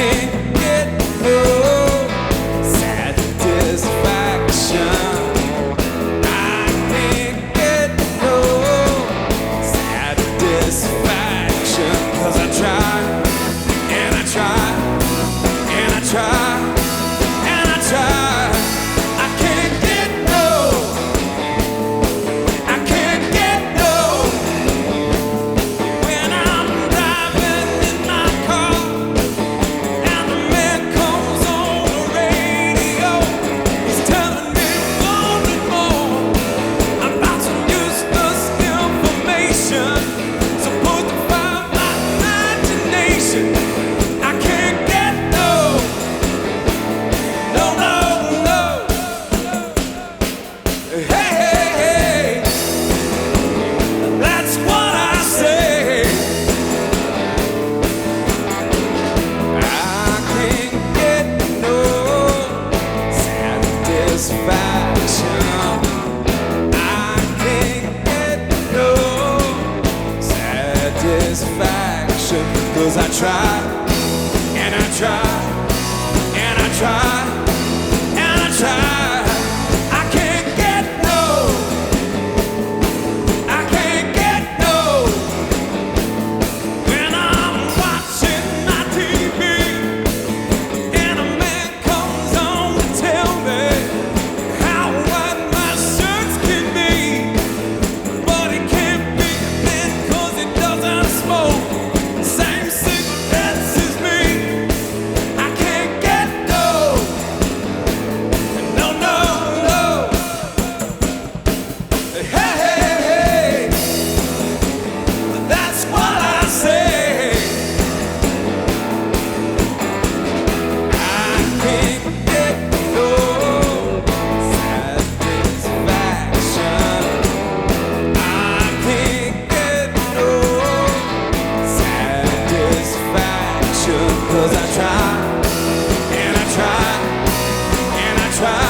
can't get no satisfaction. I can't get no satisfaction. 'Cause I try, and I try, and I try, and I try. I can't get no, I can't get no. When I'm driving in my car and the man comes on the radio, he's telling me more and more about some useless information. So put to fire my imagination. I can't get no, no, no, no. Hey, hey, hey, that's what I say. I can't get no satisfaction. I can't get no satisfaction. 'Cause I try, and I try, and I try, and I try. I can't get no, I can't get no. When I'm watching my TV and a man comes on to tell me how white my shirts can be, but it can't be a man 'cause it doesn't smoke same cigarettes as me. I can't get no, no, no, no. Hey, hey, hey, that's what I say. I can't get no satisfaction. I can't get no satisfaction. 'Cause I try, and I try, and I try,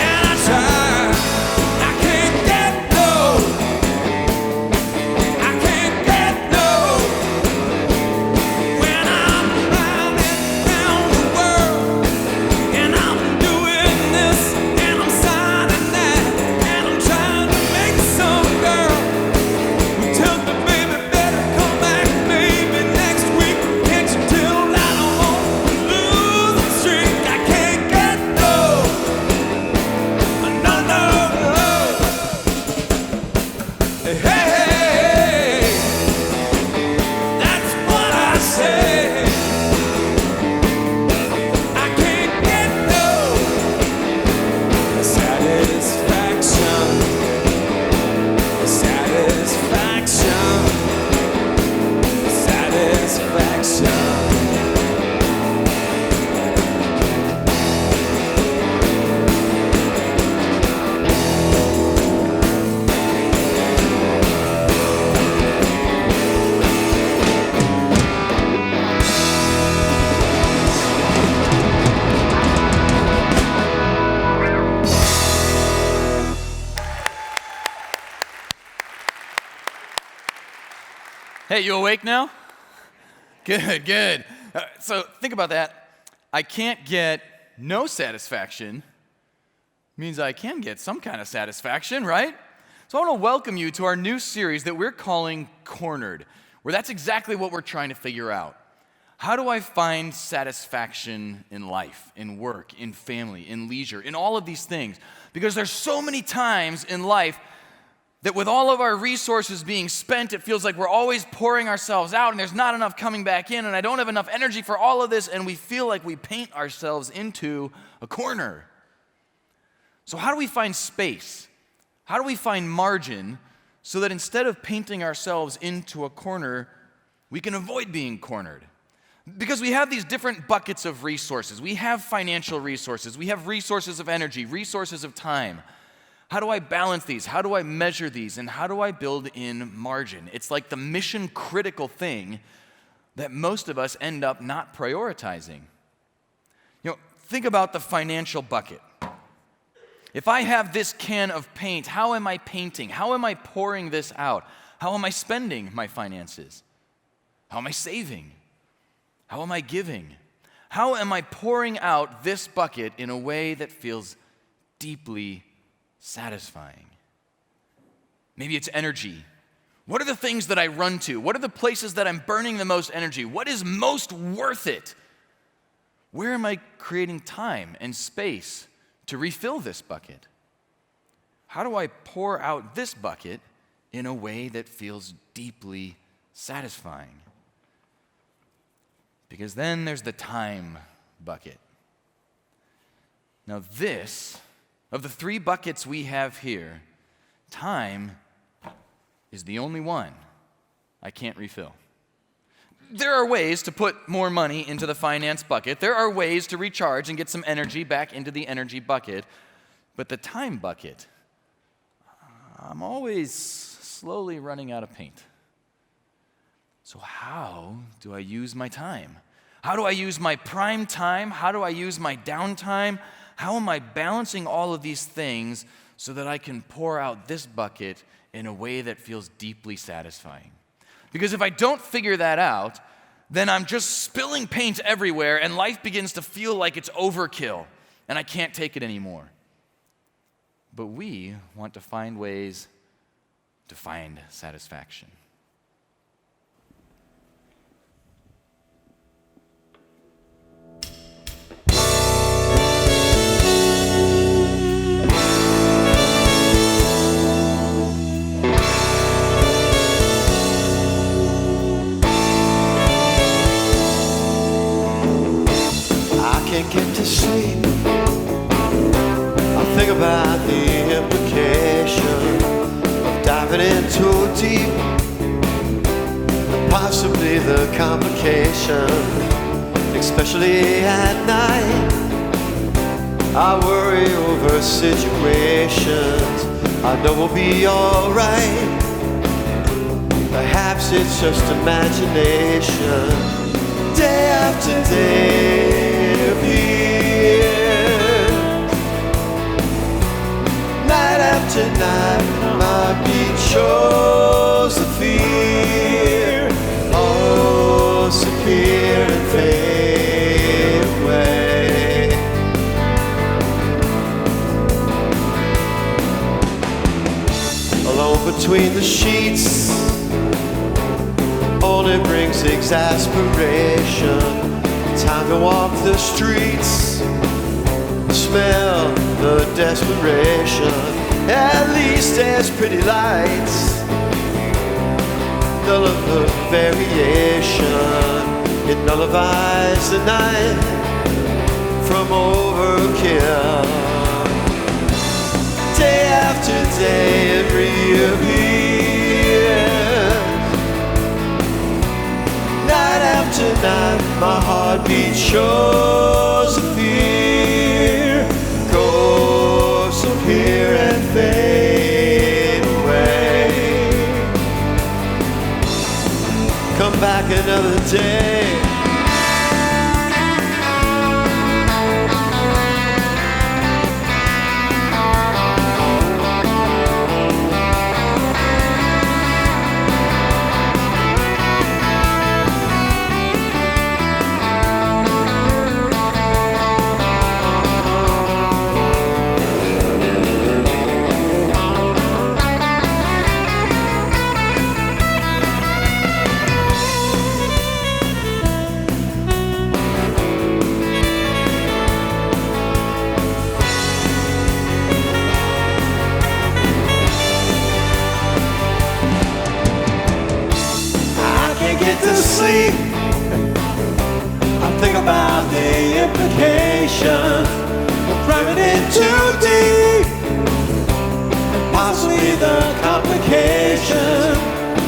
and I try. I can't get no, I can't get no. When I'm driving around the world and I'm doing this and I'm signing that and I'm trying to make some girl who tells me, baby, better come back maybe next week. Can't you tell I don't want to lose the streak? I can't get no, no, no, no. Hey, hey, hey, that's what I say. I can't get no satisfaction, satisfaction, satisfaction. Hey, you awake now? Good, good. So think about that. I can't get no satisfaction means I can get some kind of satisfaction, right? So I want to welcome you to our new series that we're calling Cornered, where that's exactly what we're trying to figure out. How do I find satisfaction in life, in work, in family, in leisure, in all of these things? Because there's so many times in life that with all of our resources being spent, it feels like we're always pouring ourselves out and there's not enough coming back in, and I don't have enough energy for all of this, and we feel like we paint ourselves into a corner. So how do we find space? How do we find margin so that instead of painting ourselves into a corner, we can avoid being cornered? Because we have these different buckets of resources. We have financial resources. We have resources of energy, resources of time. How do I balance these? How do I measure these? And how do I build in margin? It's like the mission critical thing that most of us end up not prioritizing. Think about the financial bucket. If I have this can of paint, how am I painting? How am I pouring this out? How am I spending my finances? How am I saving? How am I giving? How am I pouring out this bucket in a way that feels deeply satisfying? Maybe it's energy. What are the things that I run to? What are the places that I'm burning the most energy? What is most worth it? Where am I creating time and space to refill this bucket? How do I pour out this bucket in a way that feels deeply satisfying? Because then there's the time bucket. Now this, of the 3 buckets we have here, time is the only one I can't refill. There are ways to put more money into the finance bucket. There are ways to recharge and get some energy back into the energy bucket. But the time bucket, I'm always slowly running out of paint. So how do I use my time? How do I use my prime time? How do I use my downtime? How am I balancing all of these things so that I can pour out this bucket in a way that feels deeply satisfying? Because if I don't figure that out, then I'm just spilling paint everywhere and life begins to feel like it's overkill and I can't take it anymore. But we want to find ways to find satisfaction. Can't get to sleep. I think about the implication of diving in too deep, possibly the complication, especially at night. I worry over situations I know will be alright. Perhaps it's just imagination, day after day. Night after night, my beat shows the fear. Oh, disappear and fade away. Alone between the sheets only brings exasperation. Time to walk the streets, smell the desperation. At least there's pretty lights, none of the variation. It nullifies the night from overkill. Day after day it reappears. Night after night my heartbeat shows the fear. Ghosts appear and fade away. Come back another day. To sleep, I think about the implication of driving in too deep, and possibly the complication,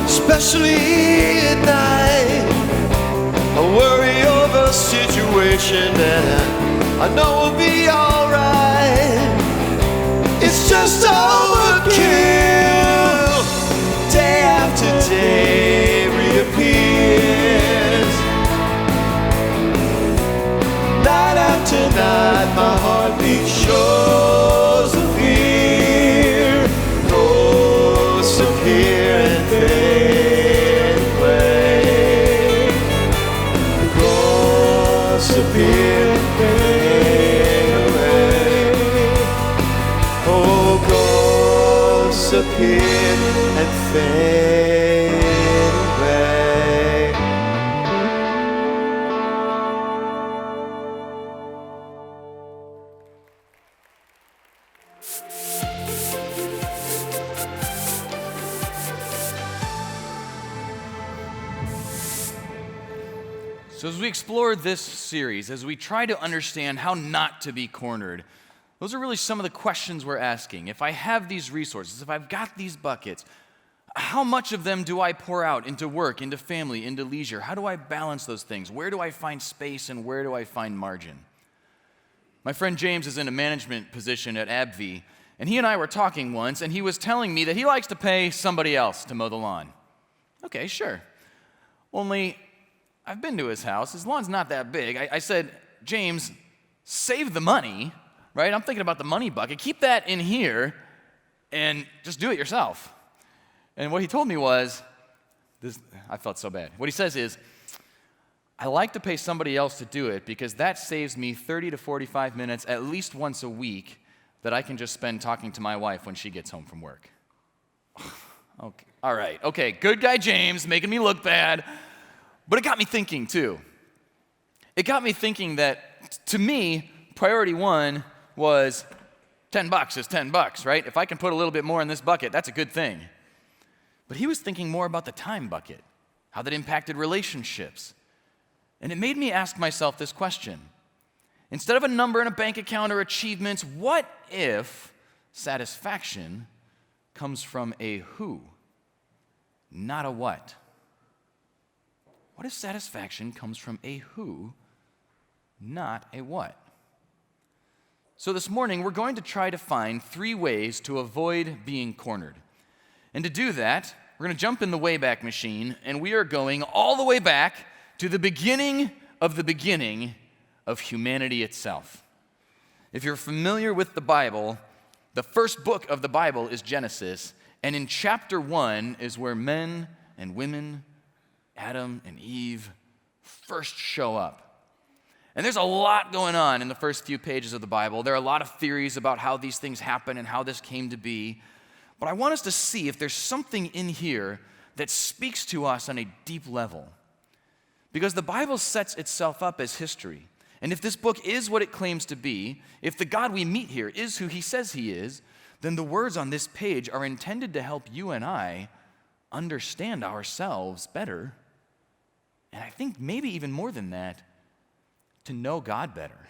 especially at night. I worry over a situation that I know will be alright. It's just overkill. Day after day reappears. Night after night my heartbeat shows the fear. Ghosts appear and fade away. Ghosts disappear and fade away. Oh, disappear and fade away. So as we explore this series, as we try to understand how not to be cornered, those are really some of the questions we're asking. If I have these resources, if I've got these buckets, how much of them do I pour out into work, into family, into leisure? How do I balance those things? Where do I find space and where do I find margin? My friend James is in a management position at AbbVie, and he and I were talking once, and he was telling me that he likes to pay somebody else to mow the lawn. Okay, sure. Only I've been to his house. His lawn's not that big. I said, James, save the money, right? I'm thinking about the money bucket. Keep that in here and just do it yourself. And what he told me was, I felt so bad. What he says is, I like to pay somebody else to do it because that saves me 30 to 45 minutes at least once a week that I can just spend talking to my wife when she gets home from work. Okay. All right. Okay, good guy James, making me look bad. But it got me thinking, too. It got me thinking that, to me, priority one was $10 is $10, right? If I can put a little bit more in this bucket, that's a good thing. But he was thinking more about the time bucket, how that impacted relationships. And it made me ask myself this question. Instead of a number in a bank account or achievements, what if satisfaction comes from a who, not a what? What if satisfaction comes from a who, not a what? So this morning, we're going to try to find 3 ways to avoid being cornered. And to do that, we're going to jump in the Wayback Machine, and we are going all the way back to the beginning of humanity itself. If you're familiar with the Bible, the first book of the Bible is Genesis, and in chapter 1 is where men and women, Adam and Eve, first show up. And there's a lot going on in the first few pages of the Bible. There are a lot of theories about how these things happen and how this came to be. But I want us to see if there's something in here that speaks to us on a deep level. Because the Bible sets itself up as history. And if this book is what it claims to be, if the God we meet here is who he says he is, then the words on this page are intended to help you and I understand ourselves better. And I think maybe even more than that, to know God better.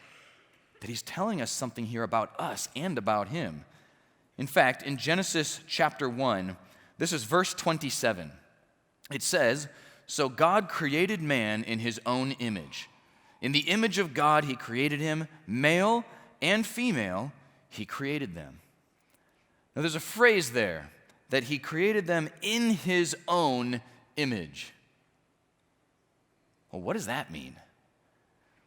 That he's telling us something here about us and about him. In fact, in Genesis chapter 1, this is verse 27. It says, "So God created man in his own image. In the image of God he created him, male and female he created them." Now there's a phrase there, that he created them in his own image. Well, what does that mean?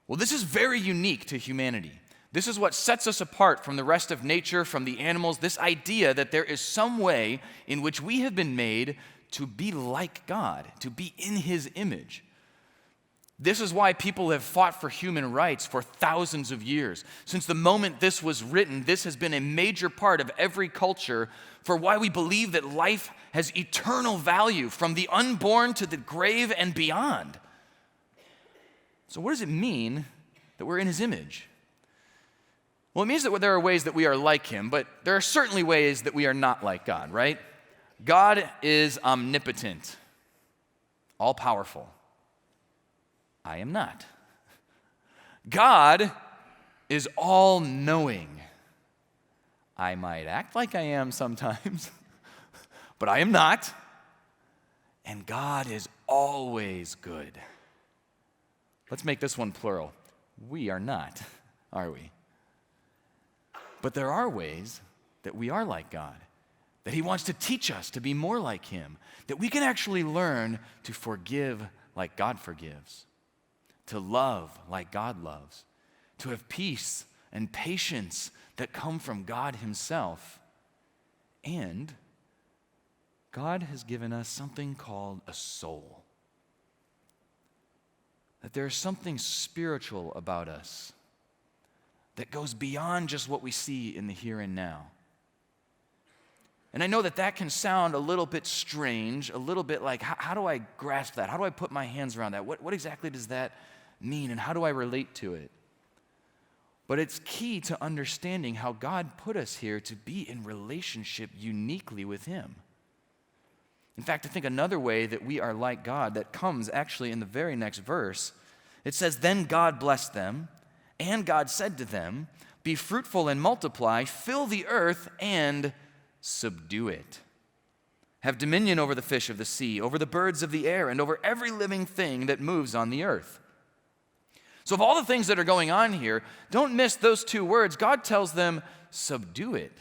Well, this is very unique to humanity. This is what sets us apart from the rest of nature, from the animals, this idea that there is some way in which we have been made to be like God, to be in his image. This is why people have fought for human rights for thousands of years. Since the moment this was written, this has been a major part of every culture for why we believe that life has eternal value from the unborn to the grave and beyond. So what does it mean that we're in his image? Well, it means that there are ways that we are like him, but there are certainly ways that we are not like God, right? God is omnipotent, all-powerful. I am not. God is all-knowing. I might act like I am sometimes, but I am not. And God is always good. Let's make this one plural. We are not, are we? But there are ways that we are like God, that he wants to teach us to be more like him, that we can actually learn to forgive like God forgives, to love like God loves, to have peace and patience that come from God himself. And God has given us something called a soul. that there's something spiritual about us that goes beyond just what we see in the here and now. And I know that that can sound a little bit strange, a little bit like, how do I grasp that? How do I put my hands around that? What exactly does that mean, and how do I relate to it? But it's key to understanding how God put us here to be in relationship uniquely with Him. In fact, I think another way that we are like God that comes actually in the very next verse. It says, "Then God blessed them, and God said to them, 'Be fruitful and multiply, fill the earth and subdue it. Have dominion over the fish of the sea, over the birds of the air, and over every living thing that moves on the earth.'" So of all the things that are going on here, don't miss those two words. God tells them, subdue it.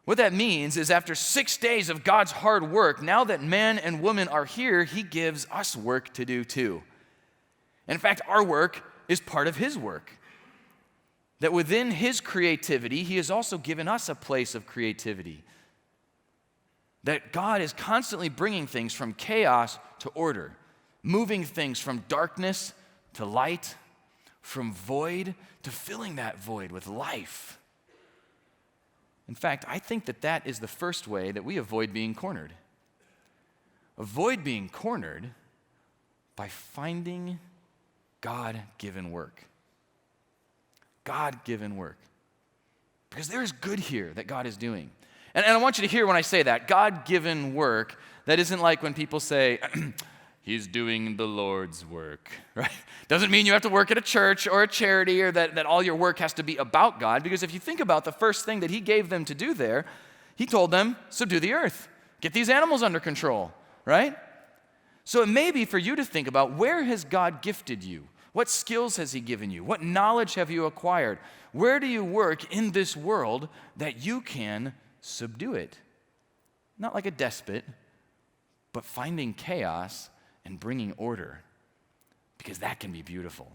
What that means is after 6 days of God's hard work, now that man and woman are here, He gives us work to do too. And in fact, our work is part of His work. That within His creativity, He has also given us a place of creativity. That God is constantly bringing things from chaos to order, moving things from darkness to light, from void to filling that void with life. In fact, I think that that is the first way that we avoid being cornered. Avoid being cornered by finding God-given work. God-given work. Because there is good here that God is doing. And I want you to hear when I say that, God-given work, that isn't like when people say, He's doing the Lord's work, right? Doesn't mean you have to work at a church or a charity or that all your work has to be about God, because if you think about the first thing that He gave them to do there, He told them, subdue the earth, get these animals under control, right? So it may be for you to think about, where has God gifted you? What skills has He given you? What knowledge have you acquired? Where do you work in this world that you can subdue it? Not like a despot, but finding chaos and bringing order, because that can be beautiful.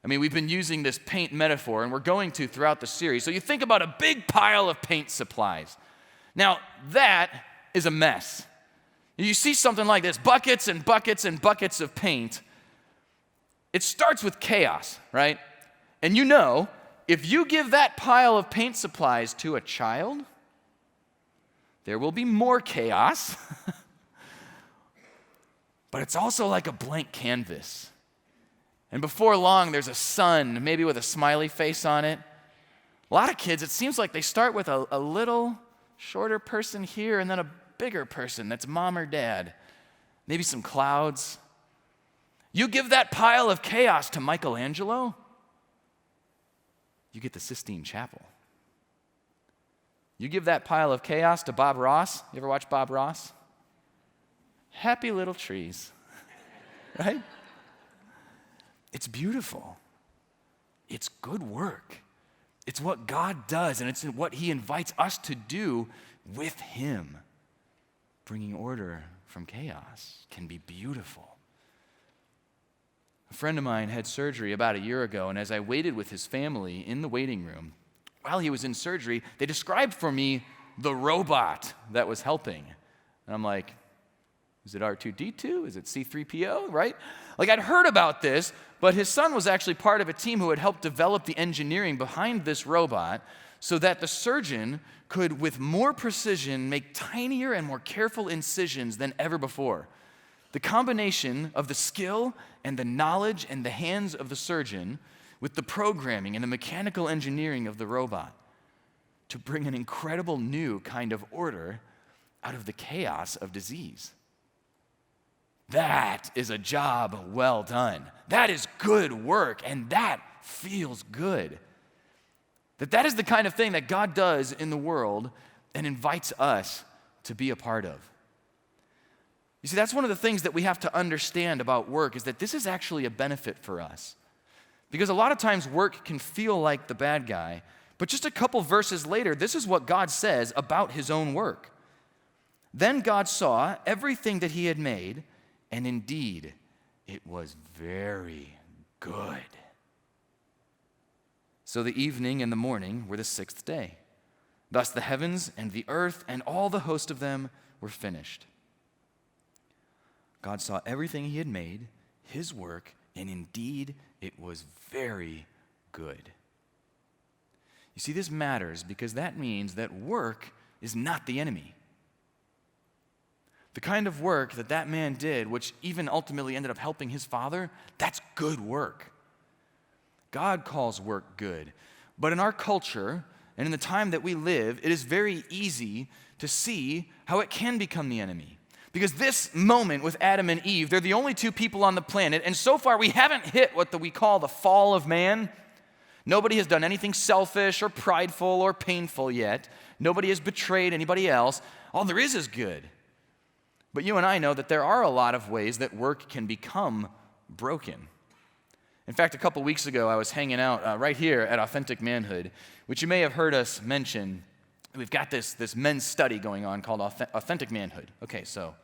I mean, we've been using this paint metaphor, and we're going to throughout the series. So you think about a big pile of paint supplies. Now, that is a mess. You see something like this, buckets and buckets and buckets of paint. It starts with chaos, right? And you know, if you give that pile of paint supplies to a child, there will be more chaos. But it's also like a blank canvas. And before long, there's a sun, maybe with a smiley face on it. A lot of kids, it seems like they start with a little shorter person here and then a bigger person that's mom or dad. Maybe some clouds. You give that pile of chaos to Michelangelo, you get the Sistine Chapel. You give that pile of chaos to Bob Ross. You ever watch Bob Ross? Happy little trees, right? It's beautiful. It's good work. It's what God does, and it's what He invites us to do with Him. Bringing order from chaos can be beautiful. A friend of mine had surgery about a year ago, and as I waited with his family in the waiting room, while he was in surgery, they described for me the robot that was helping. And I'm like, is it R2-D2? Is it C-3PO, right? Like, I'd heard about this, but his son was actually part of a team who had helped develop the engineering behind this robot so that the surgeon could, with more precision, make tinier and more careful incisions than ever before. The combination of the skill and the knowledge and the hands of the surgeon with the programming and the mechanical engineering of the robot to bring an incredible new kind of order out of the chaos of disease. That is a job well done. That is good work, and that feels good. That is the kind of thing that God does in the world and invites us to be a part of. You see, that's one of the things that we have to understand about work, is that this is actually a benefit for us. Because a lot of times work can feel like the bad guy, but just a couple verses later, this is what God says about His own work. Then God saw everything that He had made, and indeed, it was very good. So the evening and the morning were the sixth day. Thus the heavens and the earth and all the host of them were finished. God saw everything He had made. his work, and indeed it was very good. You see, this matters because that means that work is not the enemy. The kind of work that that man did, which even ultimately ended up helping his father, that's good work. God calls work good. But in our culture and in the time that we live, it is very easy to see how it can become the enemy. Because this moment with Adam and Eve, they're the only two people on the planet, and so far we haven't hit what we call the fall of man. Nobody has done anything selfish or prideful or painful yet. Nobody has betrayed anybody else. All there is good. But you and I know that there are a lot of ways that work can become broken. In fact, a couple weeks ago, I was hanging out right here at Authentic Manhood, which you may have heard us mention. We've got this men's study going on called Authentic Manhood. Okay, so,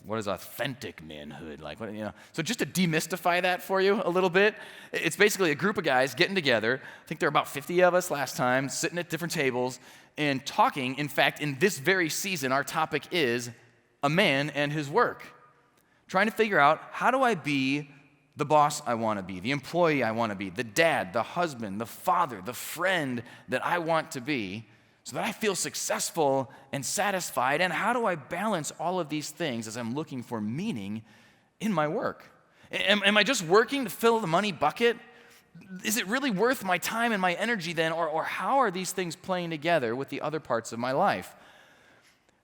what is authentic manhood? So just to demystify that for you a little bit, it's basically a group of guys getting together. I think there were about 50 of us last time, sitting at different tables and talking. In fact, in this very season, our topic is a man and his work. Trying to figure out, how do I be the boss I want to be, the employee I want to be, the dad, the husband, the father, the friend that I want to be, so that I feel successful and satisfied? And how do I balance all of these things as I'm looking for meaning in my work? Am I just working to fill the money bucket? Is it really worth my time and my energy then? Or how are these things playing together with the other parts of my life?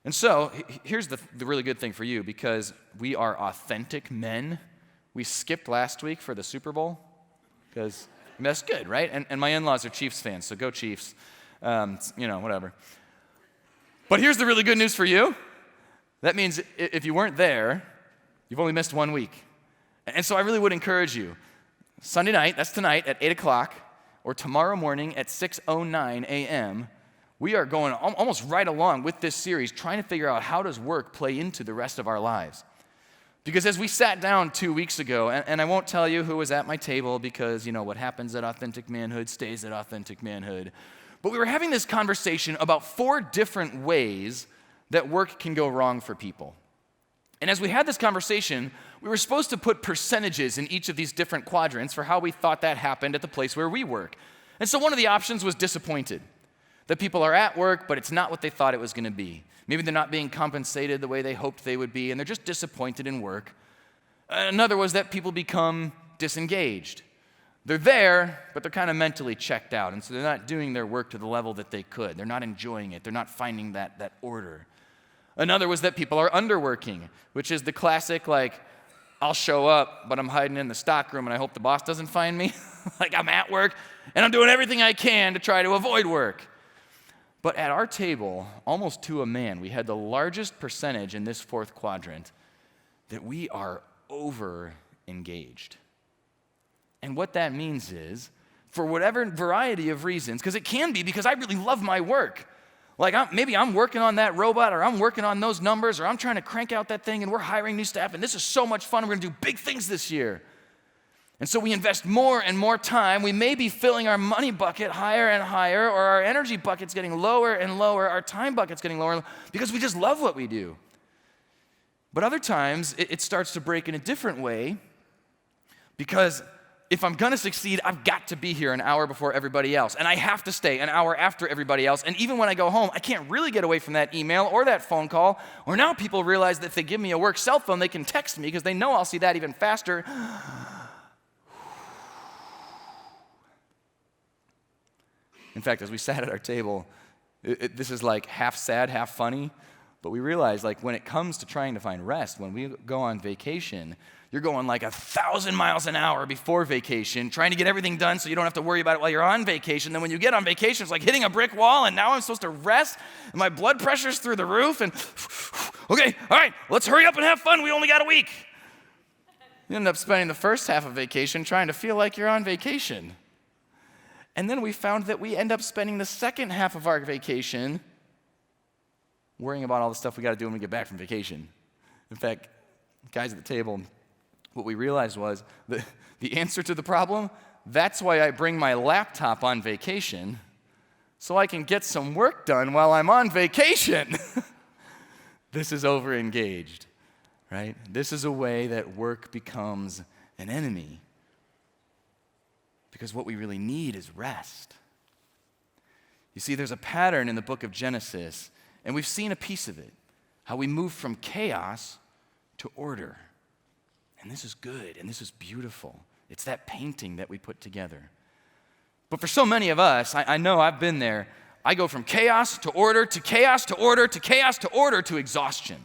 And so here's the really good thing for you, because we are authentic men. We skipped last week for the Super Bowl, because that's good, right? And my in-laws are Chiefs fans, so go Chiefs. Whatever. But here's the really good news for you. That means if you weren't there, you've only missed 1 week. And so I really would encourage you, Sunday night, that's tonight at 8 o'clock, or tomorrow morning at 6:09 a.m., we are going almost right along with this series, trying to figure out how does work play into the rest of our lives. Because as we sat down 2 weeks ago, and I won't tell you who was at my table, because what happens at Authentic Manhood stays at Authentic Manhood, but we were having this conversation about 4 different ways that work can go wrong for people. And as we had this conversation, we were supposed to put percentages in each of these different quadrants for how we thought that happened at the place where we work. And so one of the options was disappointed. That people are at work, but it's not what they thought it was going to be. Maybe they're not being compensated the way they hoped they would be, and they're just disappointed in work. Another was that people become disengaged. They're there, but they're kind of mentally checked out, and so they're not doing their work to the level that they could. They're not enjoying it. They're not finding that order. Another was that people are underworking, which is the classic, I'll show up, but I'm hiding in the stockroom, and I hope the boss doesn't find me. I'm at work, and I'm doing everything I can to try to avoid work. But at our table, almost to a man, we had the largest percentage in this 4th quadrant that we are over-engaged. And what that means is, for whatever variety of reasons, because it can be because I really love my work. Maybe I'm working on that robot, or I'm working on those numbers, or I'm trying to crank out that thing, and we're hiring new staff, and this is so much fun, we're going to do big things this year. And so we invest more and more time. We may be filling our money bucket higher and higher, or our energy bucket's getting lower and lower, our time bucket's getting lower and lower, because we just love what we do. But other times, it starts to break in a different way, because if I'm going to succeed, I've got to be here an hour before everybody else, and I have to stay an hour after everybody else, and even when I go home, I can't really get away from that email or that phone call, or now people realize that if they give me a work cell phone, they can text me because they know I'll see that even faster. In fact, as we sat at our table, this is half sad, half funny, but we realized when it comes to trying to find rest, when we go on vacation, you're going 1,000 miles an hour before vacation, trying to get everything done so you don't have to worry about it while you're on vacation. Then when you get on vacation, it's like hitting a brick wall, and now I'm supposed to rest, and my blood pressure's through the roof, and okay, all right, let's hurry up and have fun. We only got a week. You end up spending the first half of vacation trying to feel like you're on vacation. And then we found that we end up spending the second half of our vacation worrying about all the stuff we got to do when we get back from vacation. In fact, guys at the table, what we realized was the answer to the problem, that's why I bring my laptop on vacation, so I can get some work done while I'm on vacation. This is overengaged, right? This is a way that work becomes an enemy. Because what we really need is rest. You see, there's a pattern in the book of Genesis, and we've seen a piece of it, how we move from chaos to order. And this is good, and this is beautiful. It's that painting that we put together. But for so many of us, I know I've been there, I go from chaos to order to chaos to order to chaos to order to exhaustion.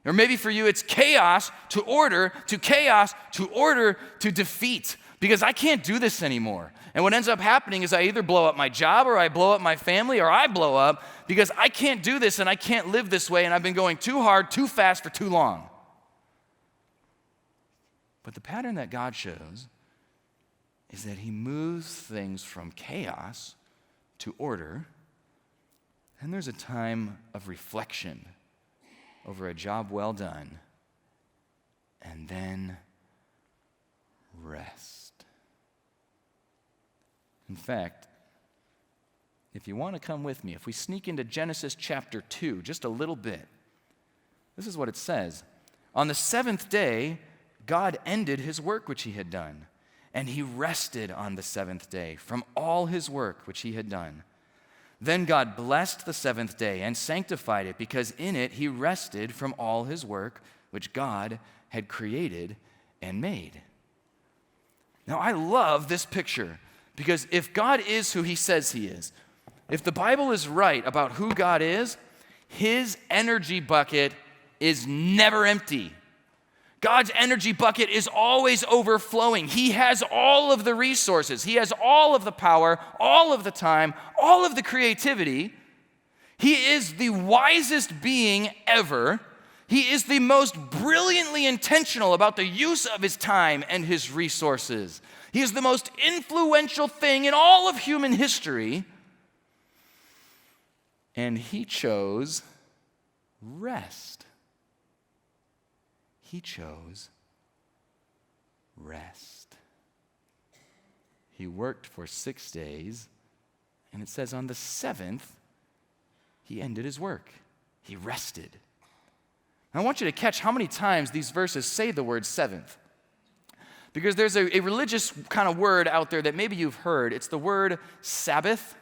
Or maybe for you, it's chaos to order to chaos to order to defeat, because I can't do this anymore. And what ends up happening is I either blow up my job or I blow up my family or I blow up because I can't do this and I can't live this way and I've been going too hard, too fast for too long. But the pattern that God shows is that he moves things from chaos to order, and there's a time of reflection over a job well done, and then rest. In fact, if you want to come with me, if we sneak into Genesis chapter 2 just a little bit, this is what it says. On the seventh day, God ended his work which he had done, and he rested on the seventh day from all his work which he had done. Then God blessed the seventh day and sanctified it, because in it he rested from all his work which God had created and made. Now, I love this picture, because if God is who he says he is, if the Bible is right about who God is, his energy bucket is never empty. God's energy bucket is always overflowing. He has all of the resources. He has all of the power, all of the time, all of the creativity. He is the wisest being ever. He is the most brilliantly intentional about the use of his time and his resources. He is the most influential thing in all of human history. And he chose rest. He chose rest. He worked for 6 days, and it says on the seventh, he ended his work. He rested. I want you to catch how many times these verses say the word seventh. Because there's a religious kind of word out there that maybe you've heard. It's the word Sabbath.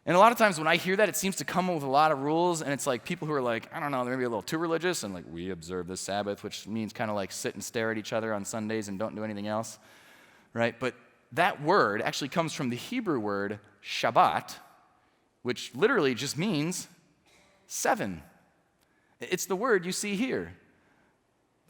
And a lot of times when I hear that, it seems to come with a lot of rules, and it's like people who are like, I don't know, they're maybe a little too religious, and like, we observe the Sabbath, which means kind of like sit and stare at each other on Sundays and don't do anything else, right? But that word actually comes from the Hebrew word Shabbat, which literally just means 7. It's the word you see here.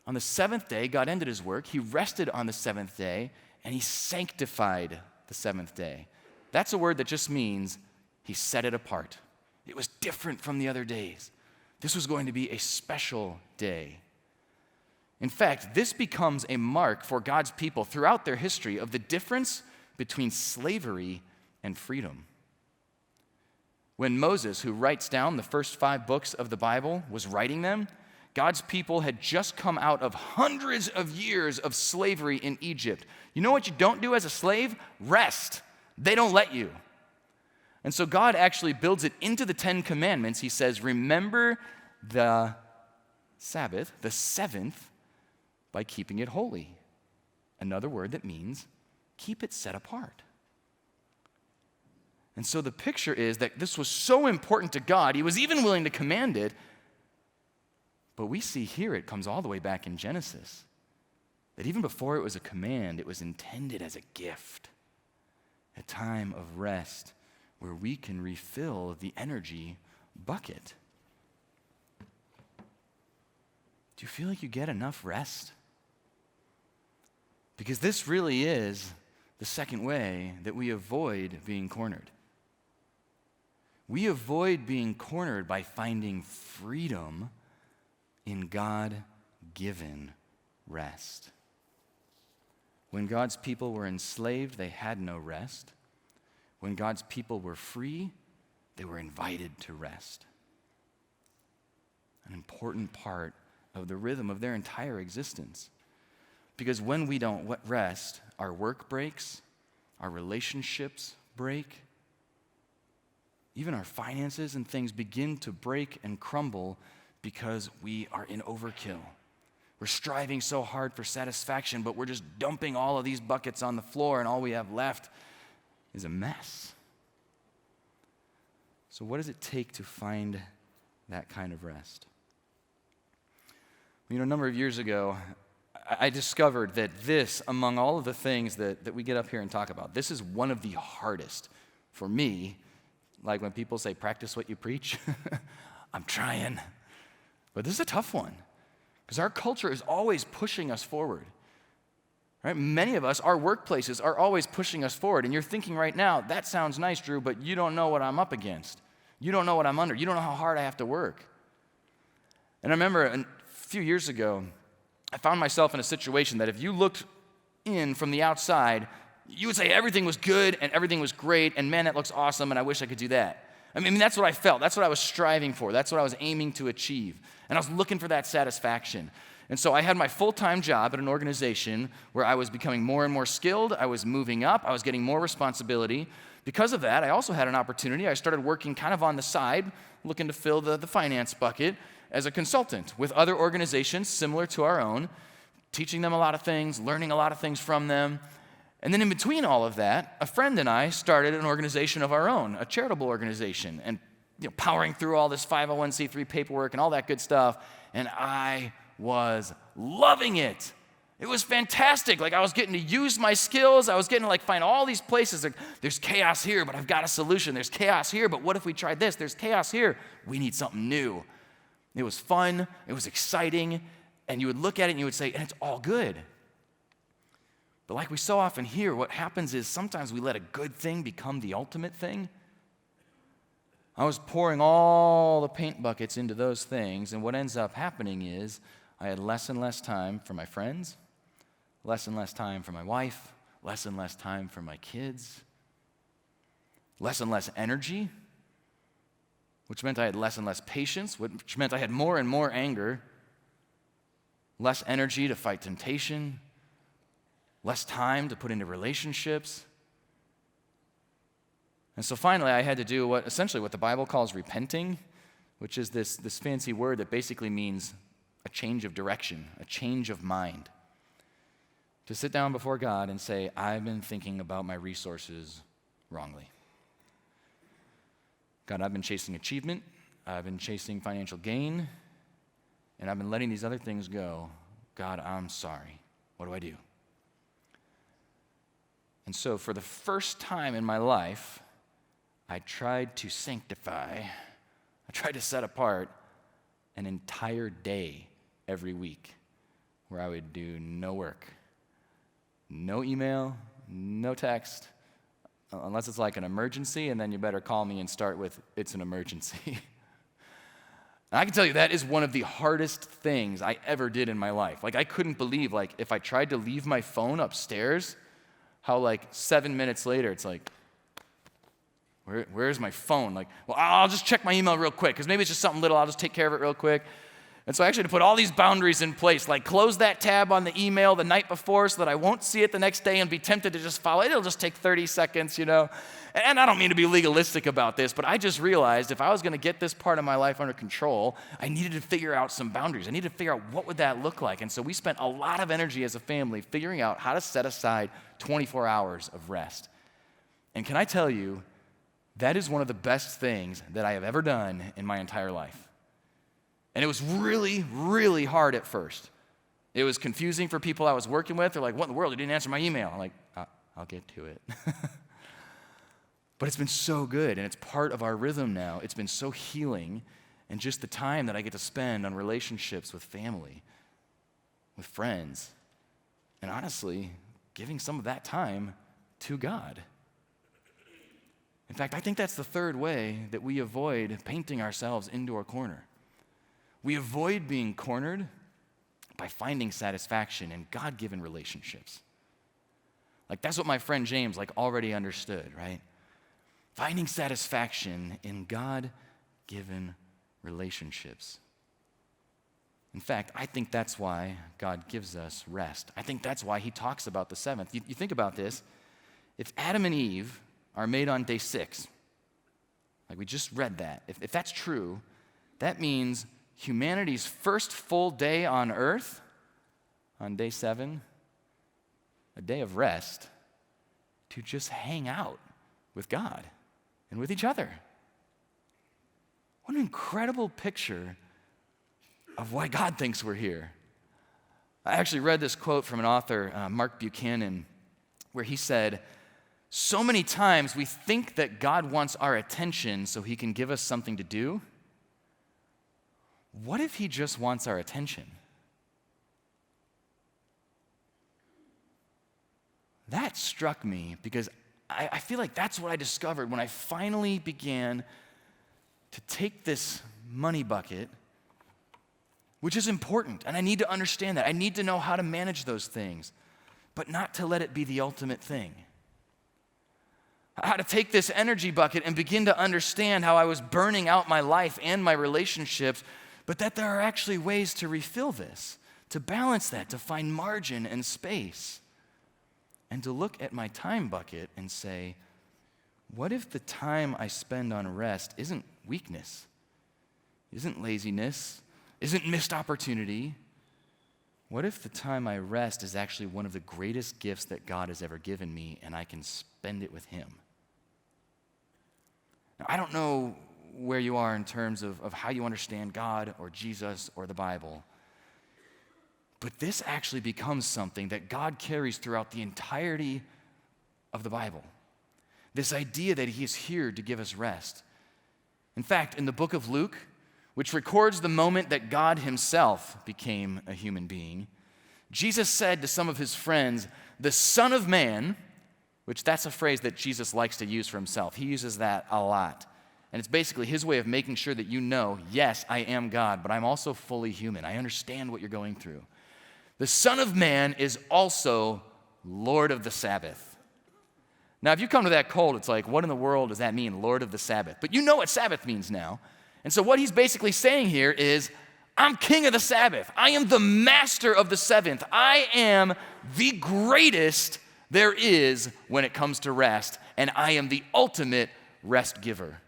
On the seventh day, God ended his work. He rested on the seventh day, and he sanctified the seventh day. That's a word that just means he set it apart. It was different from the other days. This was going to be a special day. In fact, this becomes a mark for God's people throughout their history of the difference between slavery and freedom. When Moses, who writes down the first 5 books of the Bible, was writing them, God's people had just come out of hundreds of years of slavery in Egypt. You know what you don't do as a slave? Rest. They don't let you. And so God actually builds it into the 10 Commandments. He says, remember the Sabbath, the seventh, by keeping it holy. Another word that means keep it set apart. And so the picture is that this was so important to God, he was even willing to command it. But we see here it comes all the way back in Genesis, that even before it was a command, it was intended as a gift, a time of rest where we can refill the energy bucket. Do you feel like you get enough rest? Because this really is the second way that we avoid being cornered. We avoid being cornered by finding freedom in God-given rest. When God's people were enslaved, they had no rest. When God's people were free, they were invited to rest. An important part of the rhythm of their entire existence. Because when we don't rest, our work breaks, our relationships break, even our finances and things begin to break and crumble because we are in overkill. We're striving so hard for satisfaction, but we're just dumping all of these buckets on the floor, and all we have left is a mess. So what does it take to find that kind of rest? You know, a number of years ago, I discovered that this, among all of the things that we get up here and talk about, this is one of the hardest for me. Like when people say, practice what you preach, I'm trying. But this is a tough one because our culture is always pushing us forward. Right? Many of us, our workplaces are always pushing us forward. And you're thinking right now, that sounds nice, Drew, but you don't know what I'm up against. You don't know what I'm under. You don't know how hard I have to work. And I remember a few years ago, I found myself in a situation that if you looked in from the outside, you would say everything was good and everything was great, and man, that looks awesome, and I wish I could do that. I mean, that's what I felt. That's what I was striving for. That's what I was aiming to achieve. And I was looking for that satisfaction. And so I had my full-time job at an organization where I was becoming more and more skilled. I was moving up. I was getting more responsibility. Because of that, I also had an opportunity. I started working kind of on the side, looking to fill the finance bucket as a consultant with other organizations similar to our own, teaching them a lot of things, learning a lot of things from them. And then in between all of that, a friend and I started an organization of our own, a charitable organization, and powering through all this 501c3 paperwork and all that good stuff, and I was loving it. It was fantastic. Like I was getting to use my skills. I was getting to find all these places. Like, there's chaos here, but I've got a solution. There's chaos here, but what if we tried this? There's chaos here. We need something new. It was fun. It was exciting. And you would look at it and you would say, and it's all good. But like we so often hear, what happens is sometimes we let a good thing become the ultimate thing. I was pouring all the paint buckets into those things, and what ends up happening is I had less and less time for my friends, less and less time for my wife, less and less time for my kids, less and less energy, which meant I had less and less patience, which meant I had more and more anger, less energy to fight temptation, less time to put into relationships. And so finally, I had to do what the Bible calls repenting, which is this fancy word that basically means a change of direction, a change of mind. To sit down before God and say, I've been thinking about my resources wrongly. God, I've been chasing achievement, I've been chasing financial gain, and I've been letting these other things go. God, I'm sorry. What do I do? And so for the first time in my life, I tried to sanctify, I tried to set apart an entire day every week where I would do no work, no email, no text, unless it's like an emergency, and then you better call me and start with, it's an emergency. And I can tell you that is one of the hardest things I ever did in my life. I couldn't believe, if I tried to leave my phone upstairs, how 7 minutes later, it's like, where's my phone? Well, I'll just check my email real quick, because maybe it's just something little. I'll just take care of it real quick. And so I actually had to put all these boundaries in place, close that tab on the email the night before so that I won't see it the next day and be tempted to just follow it. It'll just take 30 seconds, And I don't mean to be legalistic about this, but I just realized if I was going to get this part of my life under control, I needed to figure out some boundaries. I needed to figure out what would that look like. And so we spent a lot of energy as a family figuring out how to set aside 24 hours of rest. And can I tell you, that is one of the best things that I have ever done in my entire life. And it was really, really hard at first. It was confusing for people I was working with. They're like, what in the world? You didn't answer my email. I'm like, I'll get to it. But it's been so good, and it's part of our rhythm now. It's been so healing, and just the time that I get to spend on relationships with family, with friends, and honestly, giving some of that time to God. In fact, I think that's the third way that we avoid painting ourselves into a corner. We avoid being cornered by finding satisfaction in God-given relationships. That's what my friend James already understood, right? Finding satisfaction in God-given relationships. In fact, I think that's why God gives us rest. I think that's why he talks about the seventh. You think about this. If Adam and Eve are made on day 6, we just read that, if that's true, that means humanity's first full day on earth, on day 7, a day of rest, to just hang out with God and with each other. What an incredible picture of why God thinks we're here. I actually read this quote from an author, Mark Buchanan, where he said, "So many times we think that God wants our attention so he can give us something to do. What if he just wants our attention?" That struck me because I feel like that's what I discovered when I finally began to take this money bucket, which is important, and I need to understand that. I need to know how to manage those things, but not to let it be the ultimate thing. How to take this energy bucket and begin to understand how I was burning out my life and my relationships, but that there are actually ways to refill this, to balance that, to find margin and space, and to look at my time bucket and say, what if the time I spend on rest isn't weakness, isn't laziness, isn't missed opportunity? What if the time I rest is actually one of the greatest gifts that God has ever given me, and I can spend it with him? Now, I don't know where you are in terms of how you understand God or Jesus or the Bible, but this actually becomes something that God carries throughout the entirety of the Bible. This idea that he is here to give us rest. In fact, in the book of Luke, which records the moment that God himself became a human being, Jesus said to some of his friends, "The Son of Man," which that's a phrase that Jesus likes to use for himself. He uses that a lot. And it's basically his way of making sure that you know, yes, I am God, but I'm also fully human. I understand what you're going through. "The Son of Man is also Lord of the Sabbath." Now, if you come to that cold, it's like, what in the world does that mean, Lord of the Sabbath? But you know what Sabbath means now. And so what he's basically saying here is, I'm king of the Sabbath. I am the master of the seventh. I am the greatest there is when it comes to rest, and I am the ultimate rest giver.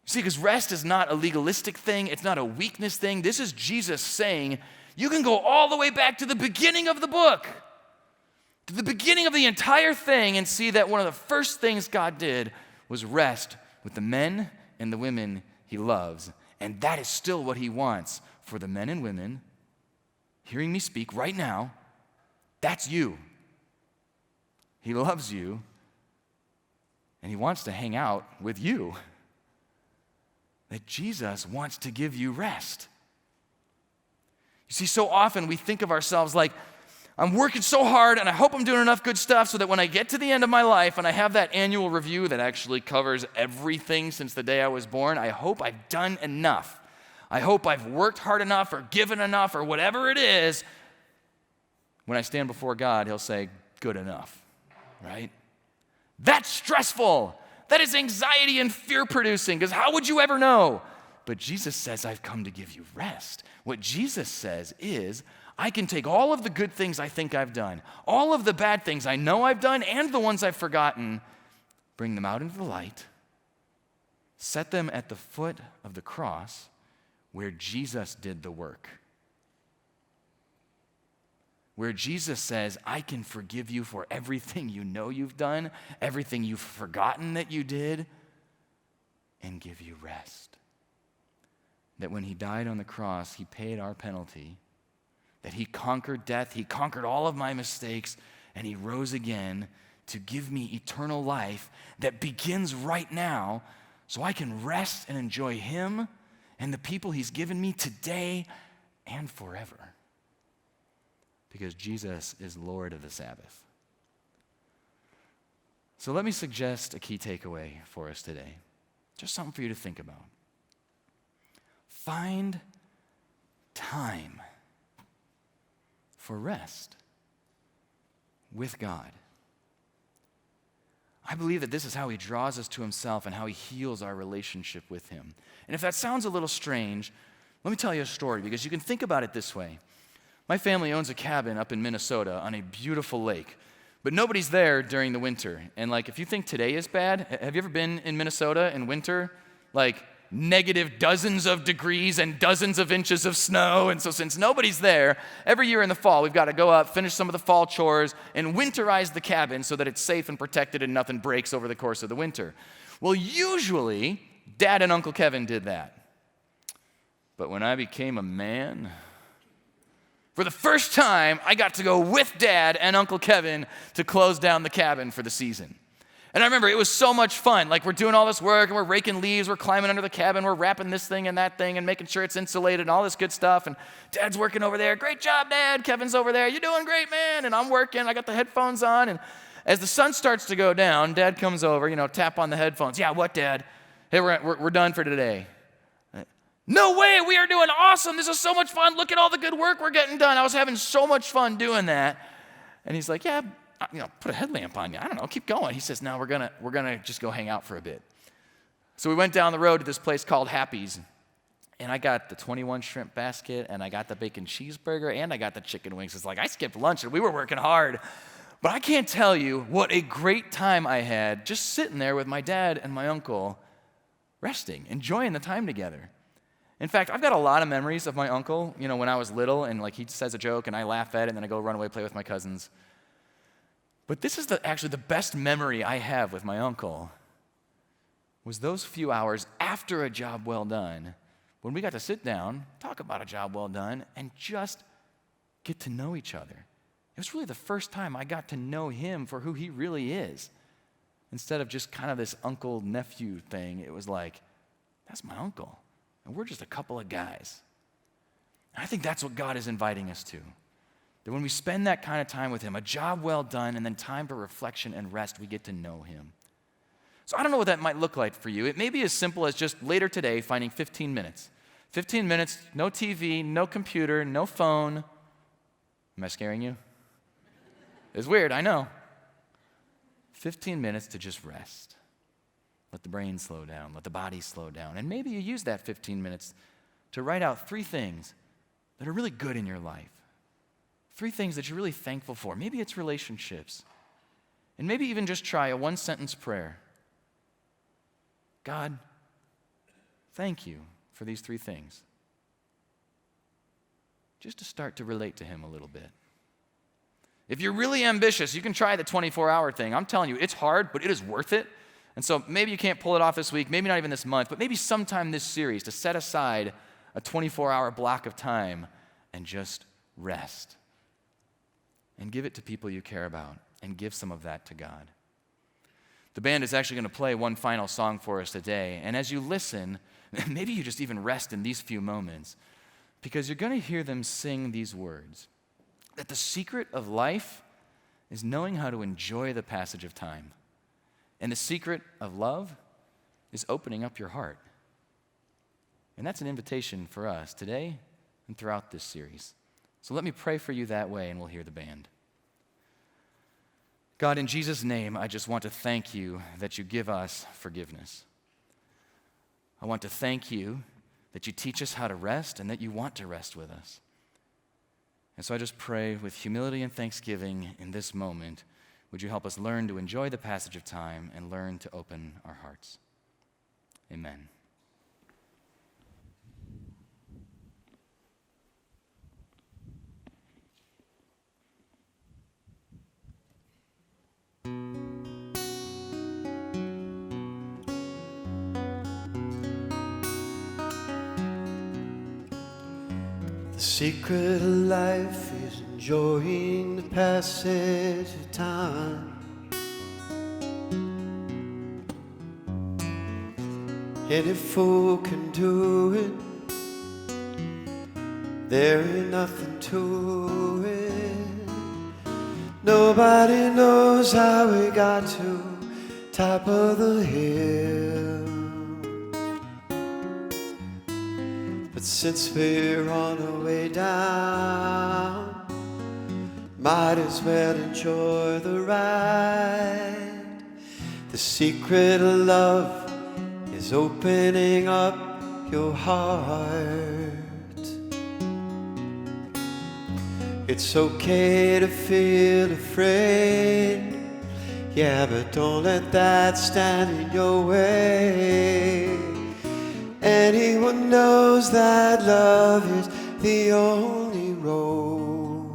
See, because rest is not a legalistic thing. It's not a weakness thing. This is Jesus saying, you can go all the way back to the beginning of the book, to the beginning of the entire thing, and see that one of the first things God did was rest with the men and the women he loves. And that is still what he wants for the men and women hearing me speak right now. That's you. He loves you, and he wants to hang out with you. That Jesus wants to give you rest. You see, so often we think of ourselves like, I'm working so hard and I hope I'm doing enough good stuff so that when I get to the end of my life and I have that annual review that actually covers everything since the day I was born, I hope I've done enough. I hope I've worked hard enough or given enough or whatever it is. When I stand before God, he'll say, good enough, right? That's stressful. That is anxiety and fear producing, because how would you ever know? But Jesus says, I've come to give you rest. What Jesus says is, I can take all of the good things I think I've done, all of the bad things I know I've done, and the ones I've forgotten, bring them out into the light, set them at the foot of the cross where Jesus did the work. Where Jesus says, I can forgive you for everything you know you've done, everything you've forgotten that you did, and give you rest. That when he died on the cross, he paid our penalty, that he conquered death, he conquered all of my mistakes, and he rose again to give me eternal life that begins right now so I can rest and enjoy him and the people he's given me today and forever. Because Jesus is Lord of the Sabbath. So let me suggest a key takeaway for us today. Just something for you to think about. Find time for rest with God. I believe that this is how he draws us to himself and how he heals our relationship with him. And if that sounds a little strange, let me tell you a story, because you can think about it this way. My family owns a cabin up in Minnesota on a beautiful lake, but nobody's there during the winter. And if you think today is bad, have you ever been in Minnesota in winter? negative dozens of degrees and dozens of inches of snow. And so since nobody's there, every year in the fall, we've got to go up, finish some of the fall chores, and winterize the cabin so that it's safe and protected and nothing breaks over the course of the winter. Well, usually, Dad and Uncle Kevin did that. But when I became a man, for the first time, I got to go with Dad and Uncle Kevin to close down the cabin for the season. And I remember it was so much fun. Like, we're doing all this work, and we're raking leaves, we're climbing under the cabin, we're wrapping this thing and that thing and making sure it's insulated and all this good stuff. And Dad's working over there. Great job, Dad. Kevin's over there. You're doing great, man. And I'm working. I got the headphones on. And as the sun starts to go down, Dad comes over, tap on the headphones. Yeah, what, Dad? Hey, we're done for today. No way, we are doing awesome. This is so much fun. Look at all the good work we're getting done. I was having so much fun doing that. And he's like, yeah, put a headlamp on you. I don't know, keep going. He says, no, we're gonna just go hang out for a bit. So we went down the road to this place called Happy's, and I got the 21 shrimp basket, and I got the bacon cheeseburger, and I got the chicken wings. It's like I skipped lunch, and we were working hard. But I can't tell you what a great time I had just sitting there with my dad and my uncle, resting, enjoying the time together. In fact, I've got a lot of memories of my uncle, when I was little, and like he says a joke, and I laugh at it, and then I go run away, play with my cousins. But this is actually the best memory I have with my uncle, was those few hours after a job well done, when we got to sit down, talk about a job well done, and just get to know each other. It was really the first time I got to know him for who he really is. Instead of just kind of this uncle-nephew thing, it was like, that's my uncle, and we're just a couple of guys. And I think that's what God is inviting us to. That when we spend that kind of time with him, a job well done, and then time for reflection and rest, we get to know him. So I don't know what that might look like for you. It may be as simple as just later today finding 15 minutes. 15 minutes, no TV, no computer, no phone. Am I scaring you? It's weird, I know. 15 minutes to just rest. Let the brain slow down, let the body slow down. And maybe you use that 15 minutes to write out 3 things that are really good in your life. 3 things that you're really thankful for. Maybe it's relationships. And maybe even just try a 1-sentence prayer. God, thank you for these 3 things. Just to start to relate to him a little bit. If you're really ambitious, you can try the 24-hour thing. I'm telling you, it's hard, but it is worth it. And so maybe you can't pull it off this week, maybe not even this month, but maybe sometime this series to set aside a 24-hour block of time and just rest. And give it to people you care about, and give some of that to God. The band is actually going to play one final song for us today, and as you listen, maybe you just even rest in these few moments, because you're going to hear them sing these words, that the secret of life is knowing how to enjoy the passage of time, and the secret of love is opening up your heart. And that's an invitation for us today and throughout this series. So let me pray for you that way, and we'll hear the band. God, in Jesus' name, I just want to thank you that you give us forgiveness. I want to thank you that you teach us how to rest and that you want to rest with us. And so I just pray with humility and thanksgiving in this moment, would you help us learn to enjoy the passage of time and learn to open our hearts? Amen. The secret of life is enjoying the passage of time. Any fool can do it. There ain't nothing to it. Nobody knows how we got to top of the hill. But since we're on our way down, might as well enjoy the ride. The secret of love is opening up your heart. It's okay to feel afraid, yeah, but don't let that stand in your way. Anyone knows that love is the only road.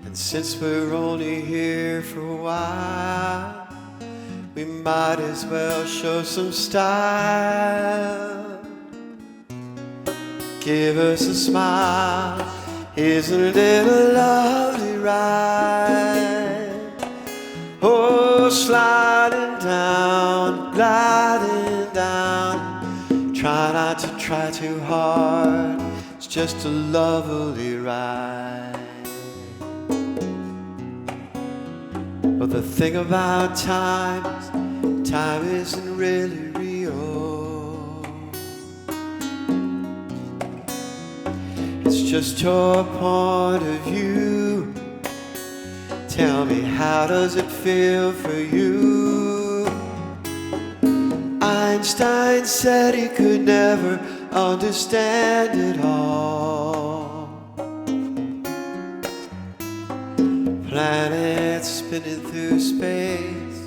And since we're only here for a while, we might as well show some style. Give us a smile, isn't it a lovely ride? Oh, sliding down, gliding down. Try not to try too hard, it's just a lovely ride. But the thing about time is, time isn't really real. It's just your point of view. Tell me, how does it feel for you? Einstein said he could never understand it all. Planets spinning through space,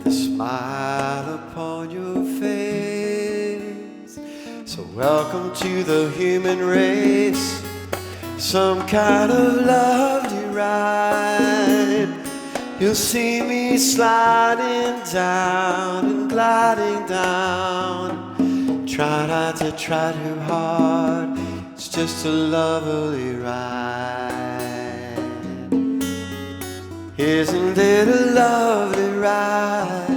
the smile upon your face. So welcome to the human race, some kind of lovely ride. You'll see me sliding down and gliding down. Try not to try too hard, it's just a lovely ride. Isn't it a lovely ride?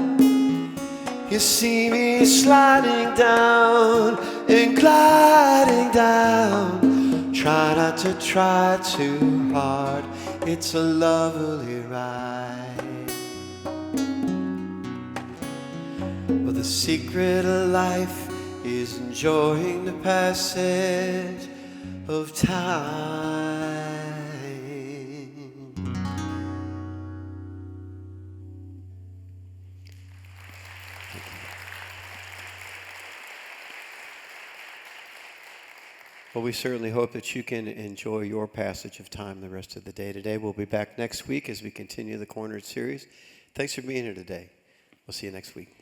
You see me sliding down and gliding down. Try not to try too hard, it's a lovely ride. But the secret of life is enjoying the passage of time. Well, we certainly hope that you can enjoy your passage of time the rest of the day today. We'll be back next week as we continue the Cornered series. Thanks for being here today. We'll see you next week.